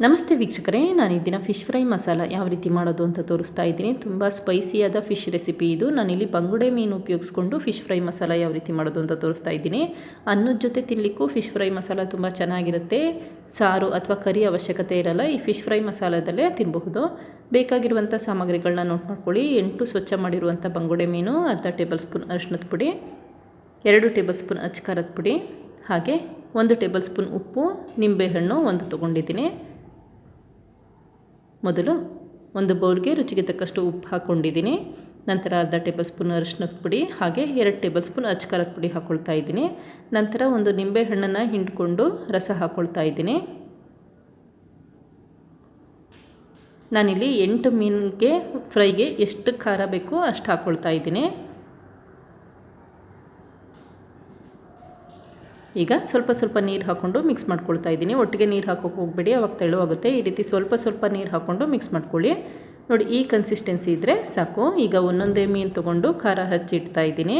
ನಮಸ್ತೆ ವೀಕ್ಷಕರೇ, ನಾನು ಈ ದಿನ ಫಿಶ್ ಫ್ರೈ ಮಸಾಲ ಯಾವ ರೀತಿ ಮಾಡೋದು ಅಂತ ತೋರಿಸ್ತಾ ಇದ್ದೀನಿ. ತುಂಬ ಸ್ಪೈಸಿಯಾದ ಫಿಶ್ ರೆಸಿಪಿ ಇದು. ನಾನಿಲ್ಲಿ ಬಂಗುಡೆ ಮೀನು ಉಪಯೋಗಿಸ್ಕೊಂಡು ಫಿಶ್ ಫ್ರೈ ಮಸಾಲ ಯಾವ ರೀತಿ ಮಾಡೋದು ಅಂತ ತೋರಿಸ್ತಾ ಇದ್ದೀನಿ. ಅನ್ನದ ಜೊತೆ ತಿನ್ನಲಿಕ್ಕೂ ಫಿಶ್ ಫ್ರೈ ಮಸಾಲ ತುಂಬ ಚೆನ್ನಾಗಿರುತ್ತೆ. ಸಾರು ಅಥವಾ ಕರಿ ಅವಶ್ಯಕತೆ ಇರಲ್ಲ. ಈ ಫಿಶ್ ಫ್ರೈ ಮಸಾಲದಲ್ಲೇ ತಿನ್ನಬಹುದು. ಬೇಕಾಗಿರುವಂಥ ಸಾಮಗ್ರಿಗಳನ್ನ ನೋಟ್ ಮಾಡ್ಕೊಳ್ಳಿ. 8 ಸ್ವಚ್ಛ ಮಾಡಿರುವಂಥ ಬಂಗುಡೆ ಮೀನು, ಅರ್ಧ ಟೇಬಲ್ ಸ್ಪೂನ್ ಅರಿಶಿಣದ ಪುಡಿ, 2 ಟೇಬಲ್ ಸ್ಪೂನ್ ಅಚ್ಚ ಖಾರದ ಪುಡಿ, ಹಾಗೆ 1 ಟೇಬಲ್ ಸ್ಪೂನ್ ಉಪ್ಪು, ನಿಂಬೆಹಣ್ಣು 1 ತೊಗೊಂಡಿದ್ದೀನಿ. ಮೊದಲು ಒಂದು ಬೌಲ್ಗೆ ರುಚಿಗೆ ತಕ್ಕಷ್ಟು ಉಪ್ಪು ಹಾಕ್ಕೊಂಡಿದ್ದೀನಿ. ನಂತರ ಅರ್ಧ ಟೇಬಲ್ ಸ್ಪೂನ್ ಅರಿಶಿಣದ ಪುಡಿ ಹಾಗೆ 2 ಟೇಬಲ್ ಸ್ಪೂನ್ ಅಚ್ಚ ಖಾರದ ಪುಡಿ ಹಾಕ್ಕೊಳ್ತಾ ಇದ್ದೀನಿ. ನಂತರ ಒಂದು ನಿಂಬೆ ಹಣ್ಣನ್ನು ಹಿಂಡ್ಕೊಂಡು ರಸ ಹಾಕ್ಕೊಳ್ತಾ ಇದ್ದೀನಿ. ನಾನಿಲ್ಲಿ 8 ಮೀನಿಗೆ ಫ್ರೈಗೆ ಎಷ್ಟು ಖಾರ ಬೇಕೋ ಅಷ್ಟು ಹಾಕ್ಕೊಳ್ತಾ ಇದ್ದೀನಿ. ಈಗ ಸ್ವಲ್ಪ ನೀರು ಹಾಕ್ಕೊಂಡು ಮಿಕ್ಸ್ ಮಾಡ್ಕೊಳ್ತಾ ಇದ್ದೀನಿ. ಒಟ್ಟಿಗೆ ನೀರು ಹಾಕೋಕೆ ಹೋಗಬೇಡಿ, ಅವಾಗ ತೆಳುವಾಗುತ್ತೆ. ಈ ರೀತಿ ಸ್ವಲ್ಪ ನೀರು ಹಾಕ್ಕೊಂಡು ಮಿಕ್ಸ್ ಮಾಡ್ಕೊಳ್ಳಿ. ನೋಡಿ, ಈ ಕನ್ಸಿಸ್ಟೆನ್ಸಿ ಇದ್ದರೆ ಸಾಕು. ಈಗ ಒಂದೊಂದೇ ಮೀನು ತೊಗೊಂಡು ಖಾರ ಹಚ್ಚಿಡ್ತಾ ಇದ್ದೀನಿ.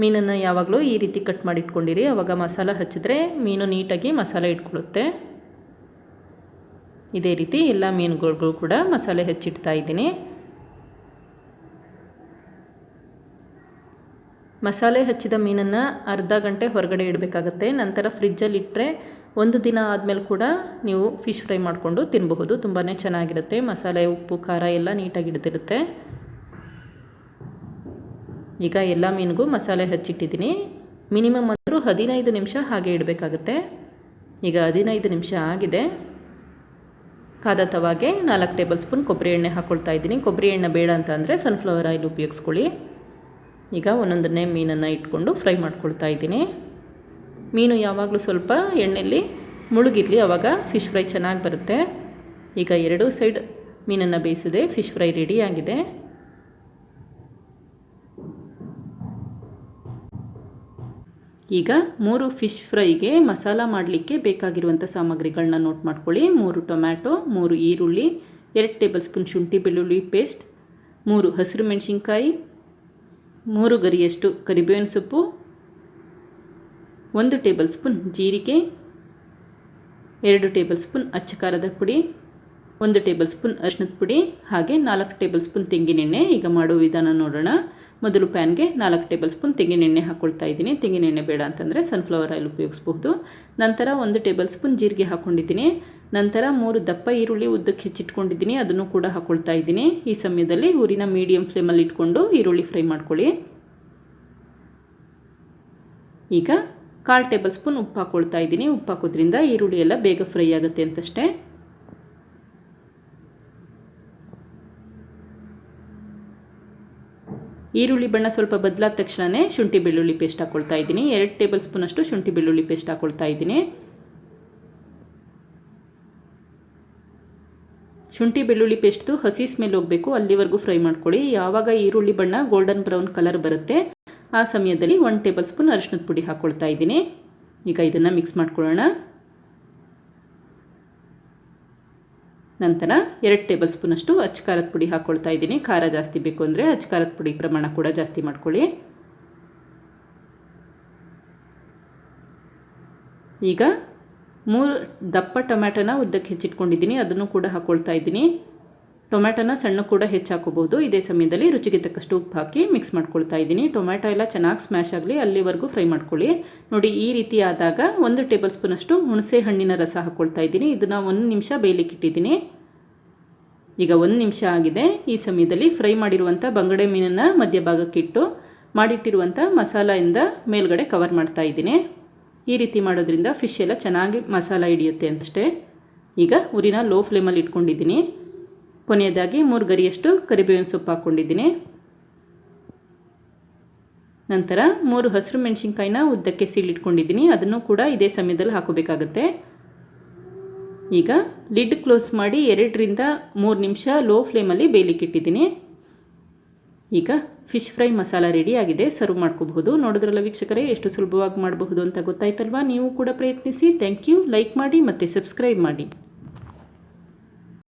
ಮೀನನ್ನು ಯಾವಾಗಲೂ ಈ ರೀತಿ ಕಟ್ ಮಾಡಿ ಇಟ್ಕೊಂಡಿರಿ, ಆವಾಗ ಮಸಾಲ ಹಚ್ಚಿದ್ರೆ ಮೀನು ನೀಟಾಗಿ ಮಸಾಲೆ ಇಟ್ಕೊಳ್ಳುತ್ತೆ. ಇದೇ ರೀತಿ ಎಲ್ಲ ಮೀನುಗಳಿಗೂ ಕೂಡ ಮಸಾಲೆ ಹಚ್ಚಿಡ್ತಾ ಇದ್ದೀನಿ. ಮಸಾಲೆ ಹಚ್ಚಿದ ಮೀನನ್ನು ಅರ್ಧ ಗಂಟೆ ಹೊರಗಡೆ ಇಡಬೇಕಾಗತ್ತೆ. ನಂತರ ಫ್ರಿಜ್ಜಲ್ಲಿ ಇಟ್ಟರೆ 1 ದಿನ ಆದಮೇಲೆ ಕೂಡ ನೀವು ಫಿಶ್ ಫ್ರೈ ಮಾಡಿಕೊಂಡು ತಿನ್ನಬಹುದು. ತುಂಬಾ ಚೆನ್ನಾಗಿರುತ್ತೆ. ಮಸಾಲೆ, ಉಪ್ಪು, ಖಾರ ಎಲ್ಲ ನೀಟಾಗಿ ಹಿಡಿದಿರುತ್ತೆ. ಈಗ ಎಲ್ಲ ಮೀನಿಗೂ ಮಸಾಲೆ ಹಚ್ಚಿಟ್ಟಿದ್ದೀನಿ. ಮಿನಿಮಮ್ ಅಂದರೂ 15 ನಿಮಿಷ ಹಾಗೆ ಇಡಬೇಕಾಗತ್ತೆ. ಈಗ 15 ನಿಮಿಷ ಆಗಿದೆ. ಕಾದ ತವಾಗೆ 4 ಟೇಬಲ್ ಸ್ಪೂನ್ ಕೊಬ್ಬರಿ ಎಣ್ಣೆ ಹಾಕ್ಕೊಳ್ತಾ ಇದ್ದೀನಿ. ಕೊಬ್ಬರಿ ಎಣ್ಣೆ ಬೇಡ ಅಂತ ಅಂದರೆ ಸನ್ಫ್ಲವರ್ ಆಯಿಲ್ ಉಪಯೋಗಿಸ್ಕೊಳ್ಳಿ. ಈಗ ಒಂದೊಂದನ್ನೇ ಮೀನನ್ನು ಇಟ್ಕೊಂಡು ಫ್ರೈ ಮಾಡ್ಕೊಳ್ತಾ ಇದ್ದೀನಿ. ಮೀನು ಯಾವಾಗಲೂ ಸ್ವಲ್ಪ ಎಣ್ಣೆಯಲ್ಲಿ ಮುಳುಗಿರಲಿ, ಆವಾಗ ಫಿಶ್ ಫ್ರೈ ಚೆನ್ನಾಗಿ ಬರುತ್ತೆ. ಈಗ 2 ಸೈಡ್ ಮೀನನ್ನು ಬೇಯಿಸಿದೆ. ಫಿಶ್ ಫ್ರೈ ರೆಡಿ ಆಗಿದೆ. ಈಗ 3 ಫಿಶ್ ಫ್ರೈಗೆ ಮಸಾಲ ಮಾಡಲಿಕ್ಕೆ ಬೇಕಾಗಿರುವಂಥ ಸಾಮಗ್ರಿಗಳನ್ನ ನೋಟ್ ಮಾಡ್ಕೊಳ್ಳಿ. 3 ಟೊಮ್ಯಾಟೊ, 3 ಈರುಳ್ಳಿ, 2 ಟೇಬಲ್ ಸ್ಪೂನ್ ಶುಂಠಿ ಬೆಳ್ಳುಳ್ಳಿ ಪೇಸ್ಟ್, 3 ಹಸಿರು ಮೆಣಸಿನ್ಕಾಯಿ, 3 ಗರಿಯಷ್ಟು ಕರಿಬೇವಿನ ಸೊಪ್ಪು, 1 ಟೇಬಲ್ ಸ್ಪೂನ್ ಜೀರಿಗೆ, 2 ಟೇಬಲ್ ಸ್ಪೂನ್ ಅಚ್ಚ ಖಾರದ ಪುಡಿ, 1 ಟೇಬಲ್ ಸ್ಪೂನ್ ಅರಿಶಿಣದ ಪುಡಿ ಹಾಗೆ 4 ಟೇಬಲ್ ಸ್ಪೂನ್ ತೆಂಗಿನೆಣ್ಣೆ. ಈಗ ಮಾಡೋ ವಿಧಾನ ನೋಡೋಣ. ಮೊದಲು ಪ್ಯಾನ್ಗೆ 4 ಟೇಬಲ್ ಸ್ಪೂನ್ ತೆಂಗಿನೆಣ್ಣೆ ಹಾಕ್ಕೊಳ್ತಾ ಇದ್ದೀನಿ. ತೆಂಗಿನೆಣ್ಣೆ ಬೇಡ ಅಂತಂದರೆ ಸನ್ಫ್ಲವರ್ ಆಯಿಲ್ ಉಪಯೋಗಿಸ್ಬಹುದು. ನಂತರ 1 ಟೇಬಲ್ ಸ್ಪೂನ್ ಜೀರಿಗೆ ಹಾಕ್ಕೊಂಡಿದ್ದೀನಿ. ನಂತರ 3 ದಪ್ಪ ಈರುಳ್ಳಿ ಉದ್ದಕ್ಕೆ ಹೆಚ್ಚಿಟ್ಕೊಂಡಿದ್ದೀನಿ, ಅದನ್ನು ಕೂಡ ಹಾಕ್ಕೊಳ್ತಾ ಇದ್ದೀನಿ. ಈ ಸಮಯದಲ್ಲಿ ಊರಿನ ಮೀಡಿಯಂ ಫ್ಲೇಮಲ್ಲಿ ಇಟ್ಕೊಂಡು ಈರುಳ್ಳಿ ಫ್ರೈ ಮಾಡ್ಕೊಳ್ಳಿ. ಈಗ 1/4 ಟೇಬಲ್ ಸ್ಪೂನ್ ಉಪ್ಪು ಹಾಕ್ಕೊಳ್ತಾ ಇದ್ದೀನಿ. ಉಪ್ಪು ಹಾಕೋದ್ರಿಂದ ಈರುಳ್ಳಿ ಎಲ್ಲ ಬೇಗ ಫ್ರೈ ಆಗುತ್ತೆ ಅಂತಷ್ಟೇ. ಈರುಳ್ಳಿ ಬಣ್ಣ ಸ್ವಲ್ಪ ಬದಲಾದ ತಕ್ಷಣವೇ ಶುಂಠಿ ಬೆಳ್ಳುಳ್ಳಿ ಪೇಸ್ಟ್ ಹಾಕ್ಕೊಳ್ತಾ ಇದ್ದೀನಿ. 2 ಟೇಬಲ್ ಸ್ಪೂನಷ್ಟು ಶುಂಠಿ ಬೆಳ್ಳುಳ್ಳಿ ಪೇಸ್ಟ್ ಹಾಕ್ಕೊಳ್ತಾ ಇದ್ದೀನಿ. ಶುಂಠಿ ಬೆಳ್ಳುಳ್ಳಿ ಪೇಸ್ಟ್ದು ಹಸಿ ಸ್ಮೆಲ್ ಹೋಗಬೇಕು, ಅಲ್ಲಿವರೆಗೂ ಫ್ರೈ ಮಾಡ್ಕೊಳ್ಳಿ. ಯಾವಾಗ ಈರುಳ್ಳಿ ಬಣ್ಣ ಗೋಲ್ಡನ್ ಬ್ರೌನ್ ಕಲರ್ ಬರುತ್ತೆ ಆ ಸಮಯದಲ್ಲಿ 1 ಟೇಬಲ್ ಸ್ಪೂನ್ ಅರಿಶಿಣದ ಪುಡಿ ಹಾಕ್ಕೊಳ್ತಾ ಇದ್ದೀನಿ. ಈಗ ಇದನ್ನು ಮಿಕ್ಸ್ ಮಾಡ್ಕೊಳ್ಳೋಣ. ನಂತರ 2 ಟೇಬಲ್ ಸ್ಪೂನಷ್ಟು ಅಚ್ಚ ಖಾರದ ಪುಡಿ ಹಾಕ್ಕೊಳ್ತಾ ಇದ್ದೀನಿ. ಖಾರ ಜಾಸ್ತಿ ಬೇಕು ಅಂದರೆ ಅಚ್ಚ ಖಾರದ ಪುಡಿ ಪ್ರಮಾಣ ಕೂಡ ಜಾಸ್ತಿ ಮಾಡ್ಕೊಳ್ಳಿ. ಈಗ 3 ದಪ್ಪ ಟೊಮ್ಯಾಟೋನ ಉದ್ದಕ್ಕೆ ಹೆಚ್ಚಿಟ್ಕೊಂಡಿದ್ದೀನಿ, ಅದನ್ನು ಕೂಡ ಹಾಕ್ಕೊಳ್ತಾ ಇದ್ದೀನಿ. ಟೊಮ್ಯಾಟೋನ ಸಣ್ಣ ಕೂಡ ಹೆಚ್ಚಾಕೋಬಹುದು. ಇದೇ ಸಮಯದಲ್ಲಿ ರುಚಿಗೆ ತಕ್ಕಷ್ಟು ಉಪ್ಪು ಹಾಕಿ ಮಿಕ್ಸ್ ಮಾಡ್ಕೊಳ್ತಾ ಇದ್ದೀನಿ. ಟೊಮ್ಯಾಟೊ ಎಲ್ಲ ಚೆನ್ನಾಗಿ ಸ್ಮ್ಯಾಶ್ ಆಗಲಿ, ಅಲ್ಲಿವರೆಗೂ ಫ್ರೈ ಮಾಡ್ಕೊಳ್ಳಿ. ನೋಡಿ, ಈ ರೀತಿ ಆದಾಗ 1 ಟೇಬಲ್ ಸ್ಪೂನಷ್ಟು ಹುಣಸೆ ಹಣ್ಣಿನ ರಸ ಹಾಕ್ಕೊಳ್ತಾ ಇದ್ದೀನಿ. ಇದನ್ನು 1 ನಿಮಿಷ ಬೇಯಲಿಕ್ಕೆ ಇಟ್ಟಿದ್ದೀನಿ. ಈಗ 1 ನಿಮಿಷ ಆಗಿದೆ. ಈ ಸಮಯದಲ್ಲಿ ಫ್ರೈ ಮಾಡಿರುವಂಥ ಬಂಗಡೆ ಮೀನನ್ನು ಮಧ್ಯಭಾಗಕ್ಕೆ ಇಟ್ಟು ಮಾಡಿಟ್ಟಿರುವಂಥ ಮಸಾಲೆಯಿಂದ ಮೇಲ್ಗಡೆ ಕವರ್ ಮಾಡ್ತಾ ಇದ್ದೀನಿ. ಈ ರೀತಿ ಮಾಡೋದ್ರಿಂದ ಫಿಶ್ ಎಲ್ಲ ಚೆನ್ನಾಗಿ ಮಸಾಲ ಹಿಡಿಯುತ್ತೆ ಅಂತಷ್ಟೇ. ಈಗ ಊರಿನ ಲೋ ಫ್ಲೇಮಲ್ಲಿ ಇಟ್ಕೊಂಡಿದ್ದೀನಿ. ಕೊನೆಯದಾಗಿ 3 ಗರಿಯಷ್ಟು ಕರಿಬೇವಿನ ಸೊಪ್ಪು ಹಾಕ್ಕೊಂಡಿದ್ದೀನಿ. ನಂತರ 3 ಹಸಿರು ಮೆಣಸಿನ್ಕಾಯಿನ ಉದ್ದಕ್ಕೆ ಸೀಳಿಟ್ಕೊಂಡಿದ್ದೀನಿ, ಅದನ್ನು ಕೂಡ ಇದೇ ಸಮಯದಲ್ಲಿ ಹಾಕೋಬೇಕಾಗತ್ತೆ. ಈಗ ಲಿಡ್ ಕ್ಲೋಸ್ ಮಾಡಿ 2ರಿಂದ 3 ನಿಮಿಷ ಲೋ ಫ್ಲೇಮಲ್ಲಿ ಬೇಯಲಿಕ್ಕೆ ಇಟ್ಟಿದ್ದೀನಿ. ಈಗ ಫಿಶ್ ಫ್ರೈ ಮಸಾಲ ರೆಡಿ ಆಗಿದೆ. ಸರ್ವ್ ಮಾಡ್ಕೋಬಹುದು. ನೋಡಿದ್ರಲ್ಲ ವೀಕ್ಷಕರೇ, ಎಷ್ಟು ಸುಲಭವಾಗಿ ಮಾಡಬಹುದು ಅಂತ ಗೊತ್ತಾಯ್ತಲ್ವಾ? ನೀವು ಕೂಡ ಪ್ರಯತ್ನಿಸಿ. Thank you. ಲೈಕ್ ಮಾಡಿ ಮತ್ತು ಸಬ್ಸ್ಕ್ರೈಬ್ ಮಾಡಿ.